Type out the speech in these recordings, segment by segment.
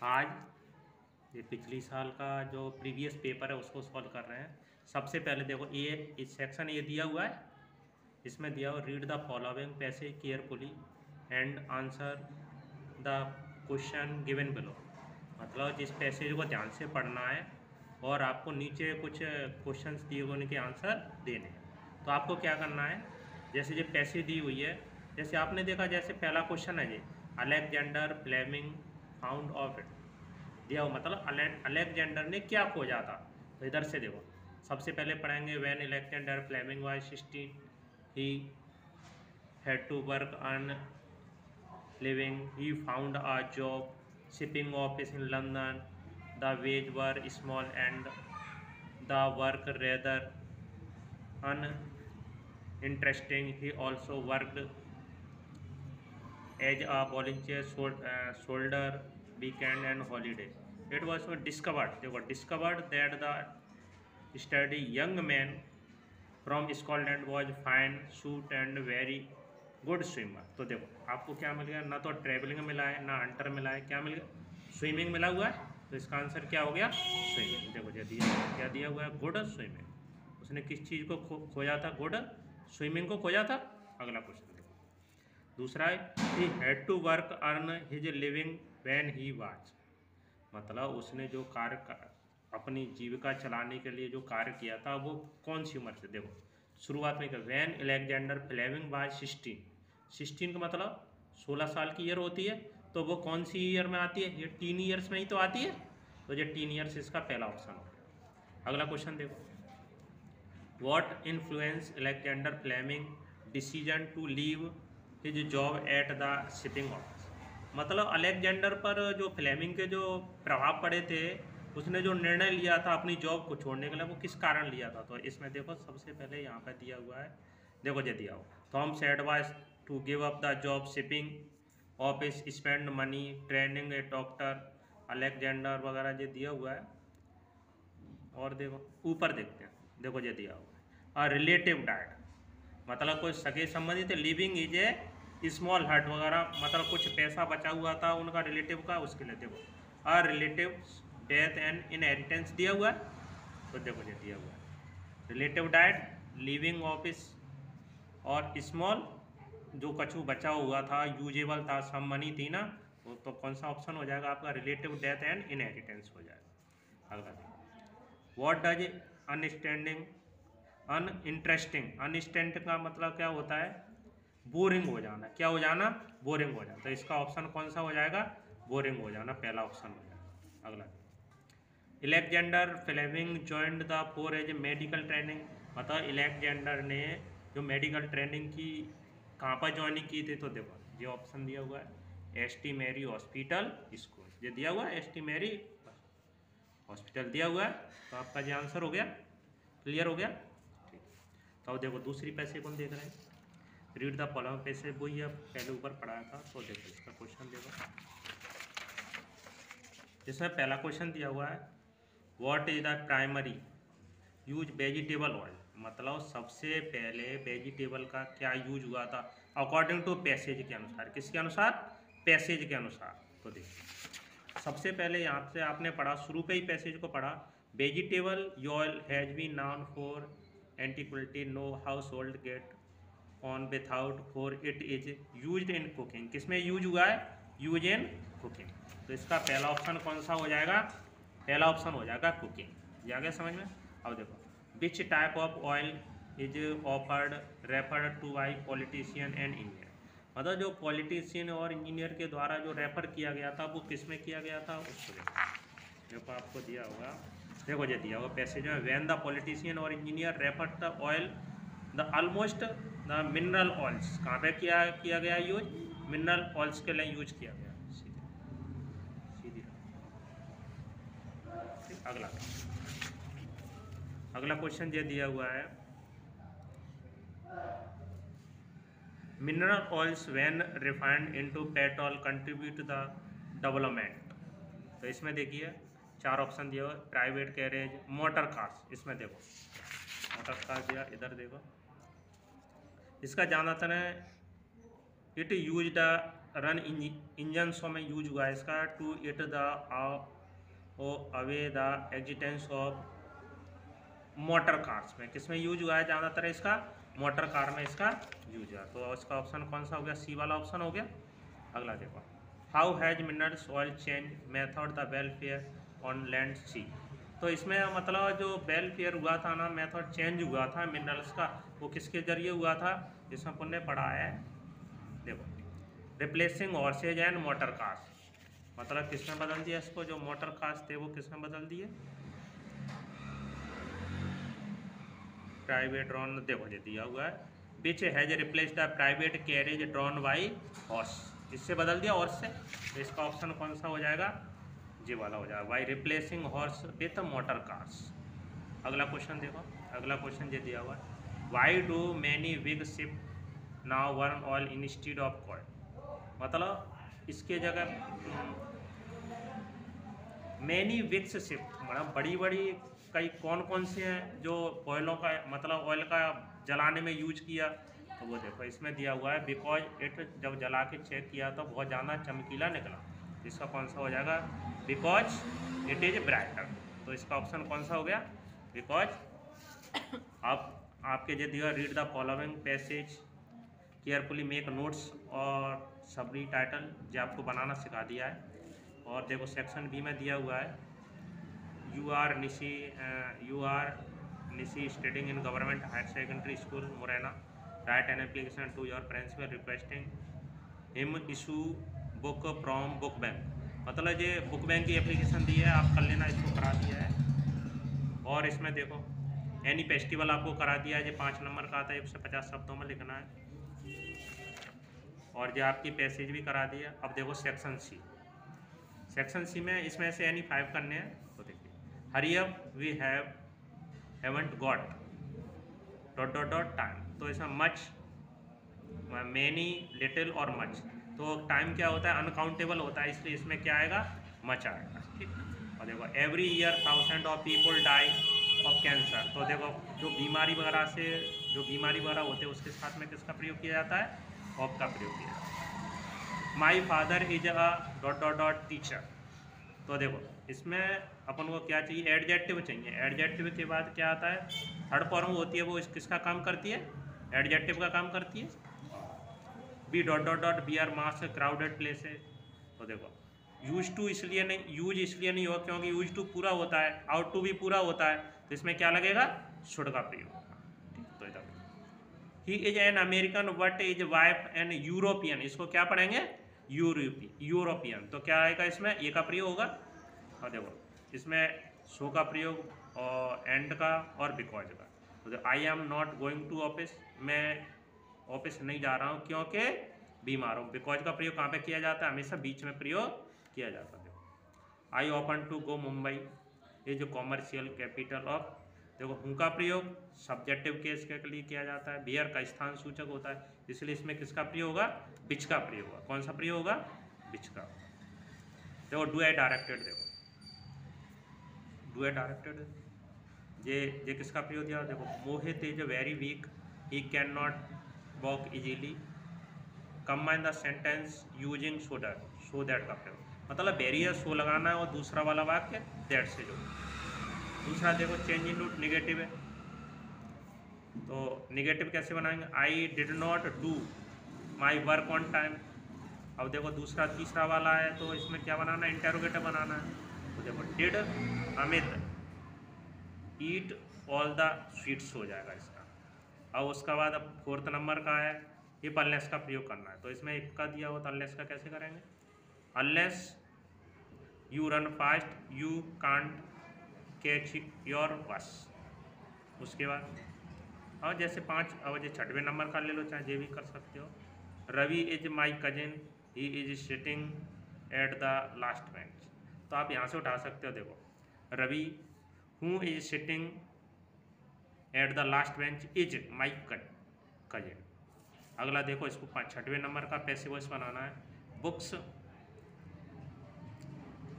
आज ये पिछली साल का जो प्रीवियस पेपर है उसको सॉल्व कर रहे हैं। सबसे पहले देखो ये इस सेक्शन ये दिया हुआ है, इसमें दिया हुआ read the following passage carefully and answer the question given below. मतलब जिस पैसेज को ध्यान से पढ़ना है और आपको नीचे कुछ क्वेश्चंस दिए हुए उनके आंसर देने हैं। तो आपको क्या करना है, जैसे जो पैसेज दी हुई है, जैसे आपने देखा, जैसे पहला क्वेश्चन है जी, Alexander Fleming found of it दिया हुआ, मतलब अलेक्जेंडर ने क्या खोजा था। तो इधर से देखो, सबसे पहले पढ़ेंगे when Alexander Fleming was 16 he had to work earn living. He found a job shipping office in London. The wage were small and the work rather uninteresting. He also worked as a volunteer soldier weekend and holiday. It was discovered. They were discovered that the study young man from Scotland was fine shoot and very good swimmer. तो देखो आपको क्या मिल गया, ना तो travelling मिला है ना अंटर मिला है, क्या मिल गया, स्विमिंग मिला हुआ है। तो इसका आंसर क्या हो गया, स्विमिंग। देखो क्या दिया हुआ है, गुड स्विमिंग। उसने किस चीज़ को खोजा था, गुड स्विमिंग को खोजा था। अगला क्वेश्चन देखो, दूसरा है he had to work earn his living when he was. मतलब उसने जो कार्य अपनी जीविका चलाने के लिए जो कार्य किया था वो कौन सी उम्र से। देखो शुरुआत में व्हेन अलेक्जेंडर फ्लेमिंग वाज 16 का मतलब 16 साल की ईयर होती है। तो वो कौन सी ईयर में आती है, ये टीन ईयर्स में ही तो आती है। तो ये टीन ईयर्स इसका पहला ऑप्शन हो गया। अगला क्वेश्चन देखो, what influence Alexander Fleming decision to leave his job at the shipping office. मतलब अलेक्जेंडर पर जो फ्लेमिंग के जो प्रभाव पड़े थे, उसने जो निर्णय लिया था अपनी जॉब को छोड़ने के लिए, वो किस कारण लिया था। तो इसमें देखो सबसे पहले यहाँ पर दिया हुआ है, देखो ये दिया हुआ, Thom said was to give up the job shipping office, spend money training a doctor, Alexander वगैरह ये दिया हुआ है। और देखो ऊपर देखते हैं, देखो ये दिया हुआ है रिलेटिव डाइट, मतलब कोई सगे संबंधी थे, लिविंग इज ए स्मॉल हट वगैरह, मतलब कुछ पैसा बचा हुआ था उनका रिलेटिव का, उसके लिए देखो रिलेटिव डेथ एंड इनहेरिटेंस दिया हुआ है। तो देखो ये दिया हुआ है रिलेटिव डाइट, लिविंग ऑफिस और स्मॉल जो कछु बचा हुआ था, यूजेबल था, सम मनी थी ना, तो कौन सा ऑप्शन हो जाएगा आपका, रिलेटिव डेथ एंड इनहेरिटेंस हो जाएगा। अगला देखो, व्हाट डज अनस्टैंडिंग अनइंटरेस्टिंग, अनस्टैंड का मतलब क्या होता है, बोरिंग हो जाना, क्या हो जाना, बोरिंग हो जाना। तो इसका ऑप्शन कौन सा हो जाएगा, बोरिंग हो जाना, पहला ऑप्शन हो जाएगा। अगला, Alexander Fleming joined the four as medical training, मतलब अलेक्जेंडर ने जो मेडिकल ट्रेनिंग की कहाँ पर ज्वाइनिंग की थी। तो देखो ये ऑप्शन दिया हुआ है एसटी मैरी हॉस्पिटल स्कूल, ये दिया हुआ है एसटी मैरी हॉस्पिटल दिया हुआ है। तो आपका ये आंसर हो गया, क्लियर हो गया, ठीक। तो अब देखो दूसरी पैसे कौन देख रहे हैं, रीड द फॉलोइंग पैसे, वही है पहले ऊपर पढ़ाया था। तो देखो इसका क्वेश्चन देखो, इसमें पहला क्वेश्चन दिया हुआ है what is the primary use vegetable oil, मतलब सबसे पहले वेजिटेबल का क्या यूज हुआ था अकॉर्डिंग टू पैसेज के अनुसार, किसके अनुसार, पैसेज के अनुसार। तो देखिए सबसे पहले यहाँ से आपने पढ़ा, शुरू पे ही पैसेज को पढ़ा, vegetable oil has been known for antiquity, no household get on without for it is use in cooking, किसमें यूज हुआ है, यूज इन कुकिंग। तो इसका पहला ऑप्शन कौन सा हो जाएगा, पहला ऑप्शन हो जाएगा कुकिंग। ये आ गया समझ में। अब देखो which type of oil is offered referred two by politician and engineer, मतलब जो पॉलिटिशियन और इंजीनियर के द्वारा जो रेफर किया गया था वो किस में किया गया था, उसको देखो आपको दिया होगा, देखो ये दिया होगा पैसेज में, व्हेन द पॉलिटिशियन और engineer refer the oil the almost the mineral oils, कहाँ पे किया गया यूज, मिनरल ऑयल्स के लिए यूज किया गया। सीधी अगला क्वेश्चन ये दिया हुआ है mineral oils when refined into petrol contribute to the development. तो इसमें देखिए चार ऑप्शन दिया हुआ है, प्राइवेट कैरेज, मोटर कार्स, इसमें देखो मोटर कार्स दिया, इधर देखो इसका ज़्यादातर है it use the run engine so में यूज हुआ है इसका, to it the away the existence of motor cars में। किस में यूज हुआ है ज़्यादातर इसका? मोटर कार में इसका यूज है। तो इसका ऑप्शन कौन सा हो गया? सी वाला ऑप्शन हो गया। अगला देखो, how has minerals oil change method the welfare on land sea. तो इसमें मतलब जो वेलफेयर हुआ था ना, मेथड चेंज हुआ था मिनरल्स का, वो किसके जरिए हुआ था? इसमें पुण्य पढ़ा है, देखो, replacing horses and motor cars. मतलब किसने बदल दिया इसको? जो मोटर कार्स थे वो किसने बदल दिए? प्राइवेट ड्रोन, देखो ये दिया हुआ है, which has replace the private carriage drone by horse. इससे बदल दिया हॉर्स से। तो इसका ऑप्शन कौन सा हो जाएगा? जी वाला हो जाएगा, by replacing horse with motor cars. अगला क्वेश्चन देखो, अगला क्वेश्चन ये दिया हुआ है, why do many big ship now burn oil instead of coil. मतलब इसके जगह मैनी विक्स शिप, मतलब बड़ी बड़ी कई कौन कौन से हैं जो ऑयलों का, मतलब ऑयल का जलाने में यूज किया। तो वो देखो इसमें दिया हुआ है, बिकॉज इट, जब जला के चेक किया तो बहुत ज़्यादा चमकीला निकला। इसका कौन सा हो जाएगा? Because it is brighter. तो इसका ऑप्शन कौन सा हो गया? बिकॉज। अब आपके जो दिया, read the following passage carefully, make notes और सबरी टाइटल, जो आपको बनाना सिखा दिया है। और देखो सेक्शन बी में दिया हुआ है, you are Nishi studying in government higher secondary school Morena, write an application to your principal requesting him issue book from book bank. मतलब ये बुक बैंक की एप्लीकेशन दी है, आप कर लेना, इसको करा दिया है। और इसमें देखो एनी फेस्टिवल आपको करा दिया है, ये 5 नंबर का आता है, 150 शब्दों में लिखना है। और जो आपकी पैसेज भी करा दिया। अब देखो सेक्शन सी, सेक्शन सी में इसमें से एनी 5 करने हैं। तो देखिए, hurry up we haven't got dot dot dot time. तो इसमें मच, मैनी, लिटिल और मच। तो टाइम क्या होता है? अनकाउंटेबल होता है, इसलिए इसमें क्या आएगा? मच आएगा। ठीक। और देखो every year 1000 of people die of cancer. तो देखो जो बीमारी वगैरह से, जो बीमारी वगैरह होते हैं उसके साथ में किसका प्रयोग किया जाता है? ऑफ का प्रयोग किया जाता है। My father is a dot dot dot teacher. तो देखो इसमें अपन को क्या चाहिए? एडजेक्टिव चाहिए। एडजेक्टिव के बाद क्या आता है? थर्ड फॉर्म होती है, वो किसका काम करती है? एडजेक्टिव का काम करती है। B dot dot dot B are mass crowded places. तो देखो यूज टू इसलिए नहीं होगा क्योंकि यूज टू पूरा होता है, आउट टू भी पूरा होता है, तो इसमें क्या लगेगा? शुड का प्रयोग होगा। ठीक, तो इधर he is an American but is wife an European. इसको क्या पढ़ेंगे? यूरोपियन। तो क्या आएगा इसमें? ए का प्रयोग होगा। और देखो इसमें सो का प्रयोग और एंड का और बिकॉज का। तो I am not going to office, मैं ऑफिस नहीं जा रहा हूँ क्योंकि बीमार हूँ। बिकॉज का प्रयोग कहाँ पे किया जाता है? हमेशा बीच में प्रयोग किया जाता है। देखो I open to go Mumbai, ये जो कॉमर्शियल कैपिटल ऑफ। देखो हूँ का प्रयोग सब्जेक्टिव केस के लिए किया जाता है, बियर का स्थान सूचक होता है, इसलिए इसमें किसका प्रयोग होगा? बिच का प्रयोग होगा। कौन सा प्रयोग होगा? बिच का। देखो डू आई डायरेक्टेड, देखो डू आई डायरेक्टेड ये किसका प्रयोग दिया? देखो Mohit is very weak, he can not walk easily, combine the sentence using so that का प्रयोग। मतलब वेरियर सो लगाना है, और दूसरा वाला वाक्य दैट से जो। दूसरा देखो चेंज इन टू निगेटिव है, तो निगेटिव कैसे बनाएंगे? I did not do my work on time. अब देखो दूसरा तीसरा वाला है, तो इसमें क्या बनाना है? इंटेरोगेटिव बनाना है। तो देखो did Amit eat all the sweets हो जाएगा इसका। अब उसका बाद अब 4th नंबर का है, ये अनलेस का प्रयोग करना है। तो इसमें इफ का दिया हो तो अनलेस का कैसे करेंगे? Unless you run fast you can't catch your बस। उसके बाद और जैसे 5, अब ये 6वें नंबर का ले लो, चाहे ये भी कर सकते हो। Ravi is my cousin, he is sitting at the last bench. तो आप यहाँ से उठा सकते हो। देखो Ravi who is sitting at the last bench is my cousin. अगला देखो इसको 6वें नंबर का पैसिव वॉइस बनाना है। बुक्स,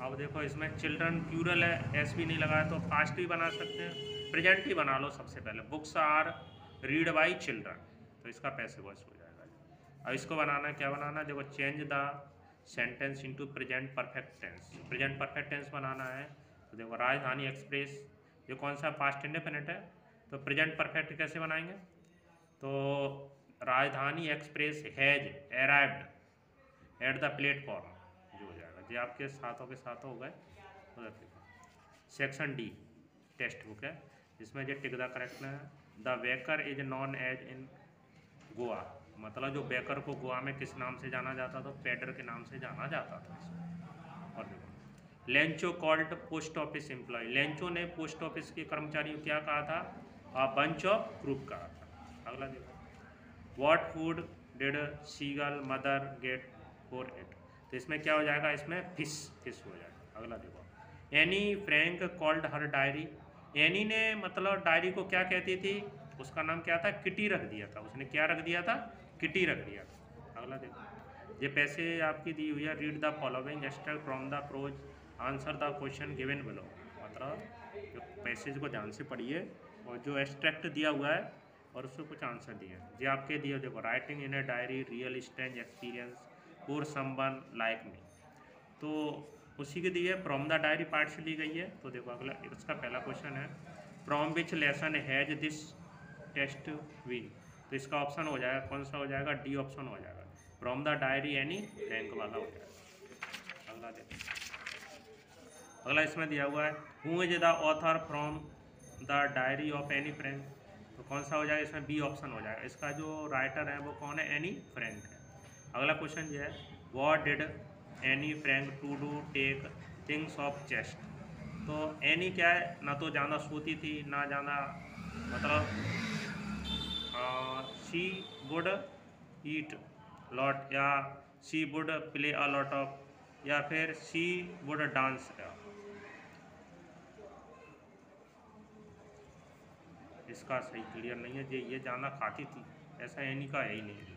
अब देखो इसमें चिल्ड्रन प्लूरल है, एस भी नहीं लगाया तो फास्ट भी बना सकते हैं, प्रेजेंट ही बना लो सबसे पहले। Books are read by children, तो इसका पैसिव वॉइस हो जाएगा। अब इसको बनाना क्या बनाना, देखो change the sentence into present perfect tense. Present perfect tense बनाना है तो देखो राजधानी एक्सप्रेस ये कौन सा पास्ट इंडेफिनिट है, तो प्रेजेंट परफेक्ट कैसे बनाएंगे, तो राजधानी express has arrived at the platform, जो हो जाएगा जी आपके साथों के साथ हो गए। सेक्शन डी टेक्स्ट बुक है, जिसमें जो टिक द करेक्ट है, the baker is known as in Goa, मतलब जो बेकर को गोवा में किस नाम से जाना जाता था, पेडर के नाम से जाना जाता था। और देखो Lencho called post office employ, Lencho ने पोस्ट ऑफिस के कर्मचारी को क्या कहा था, अ बंच ऑफ ग्रुप कहा था। अगला देखो what food did seagull mother get for it, तो इसमें क्या हो जाएगा, इसमें फिश हो जाएगा। अगला देखो Anne Frank called her diary, any ने मतलब डायरी को क्या कहती थी, उसका नाम क्या था, किटी रख दिया था, उसने क्या रख दिया था, किटी रख दिया था। अगला देखो ये पैसे आपकी दी हुई है, read the following extract from the prose answer the question given below, मतलब पैसेज को ध्यान से पढ़िए और जो एक्सट्रैक्ट दिया हुआ है और उसको कुछ आंसर दिए जी आपके दिए। देखो writing in a diary real strange experience for someone like me, तो उसी के दिए फ्रॉम द डायरी पार्ट से ली गई है। तो देखो अगला इसका पहला क्वेश्चन है from which lesson has this text been, तो इसका ऑप्शन हो जाएगा कौन सा हो जाएगा, डी ऑप्शन हो जाएगा, from the diary any rank वाला हो जाएगा। अगला देखो अगला इसमें दिया हुआ है who is the author from the diary of Anne Frank, तो कौन सा हो जाएगा, इसमें बी ऑप्शन हो जाएगा, इसका जो राइटर है वो कौन है, एनी फ्रैंक है। अगला क्वेश्चन जो है what did Anne Frank to do take things off chest, तो एनी क्या है, ना तो ज़्यादा सोती थी ना ज़्यादा, मतलब शी वुड ईट लॉट, या she would play a lot of, या फिर शी वुड डांस। इसका सही क्लियर नहीं है, ये ज़्यादा खाती थी, ऐसा एनी का है ही नहीं।